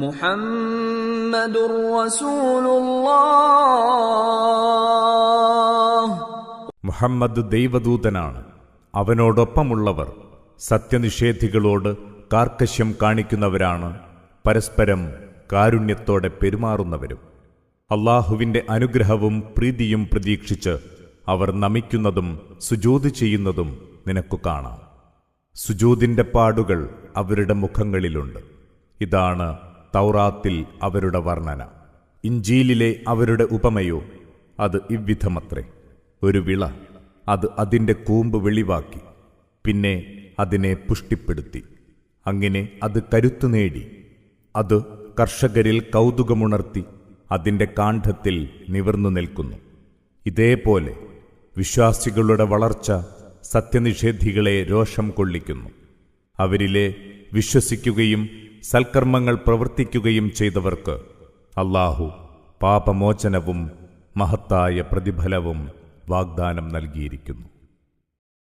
മുഹമ്മദുർ റസൂലുള്ളാഹ്. മുഹമ്മദ് ദൈവദൂതനാണ്. അവനോടൊപ്പമുള്ളവർ സത്യനിഷേധികളോട് കാർക്കശ്യം കാണിക്കുന്നവരാണ്, പരസ്പരം കാരുണ്യത്തോടെ പെരുമാറുന്നവരും. അള്ളാഹുവിന്റെ അനുഗ്രഹവും പ്രീതിയും പ്രതീക്ഷിച്ച് അവർ നമിക്കുന്നതും സുജൂദ് ചെയ്യുന്നതും നിനക്കു കാണാം. സുജൂദിന്റെ പാടുകൾ അവരുടെ മുഖങ്ങളിലുണ്ട്. ഇതാണ് തൗറാത്തിൽ അവരുടെ വർണ്ണന. ഇഞ്ചീലിലെ അവരുടെ ഉപമയോ അത് ഇவ்விധമത്രേ. ഒരു വിള, അത് അതിൻ്റെ കൂമ്പ് വെളിവാക്കി, പിന്നെ അതിനെ പുഷ്ടിപ്പെടുത്തി, അങ്ങനെ അത് കരുത്തു നേടി. അത് കർഷകരിൽ കൗതുകമുണർത്തി അതിൻ്റെ കാണ്ഡത്തിൽ നിവർന്നു നിൽക്കുന്നു. ഇതേപോലെ വിശ്വാസികളുടെ വളർച്ച സത്യനിഷേധികളെ രോഷം കൊള്ളിക്കുന്നു. അവരിലെ വിശ്വസിക്കുകയും സൽക്കർമ്മങ്ങൾ പ്രവർത്തിക്കുകയും ചെയ്തവർക്ക് അല്ലാഹു പാപമോചനവും മഹത്തായ പ്രതിഫലവും വാഗ്ദാനം നൽകിയിരിക്കുന്നു.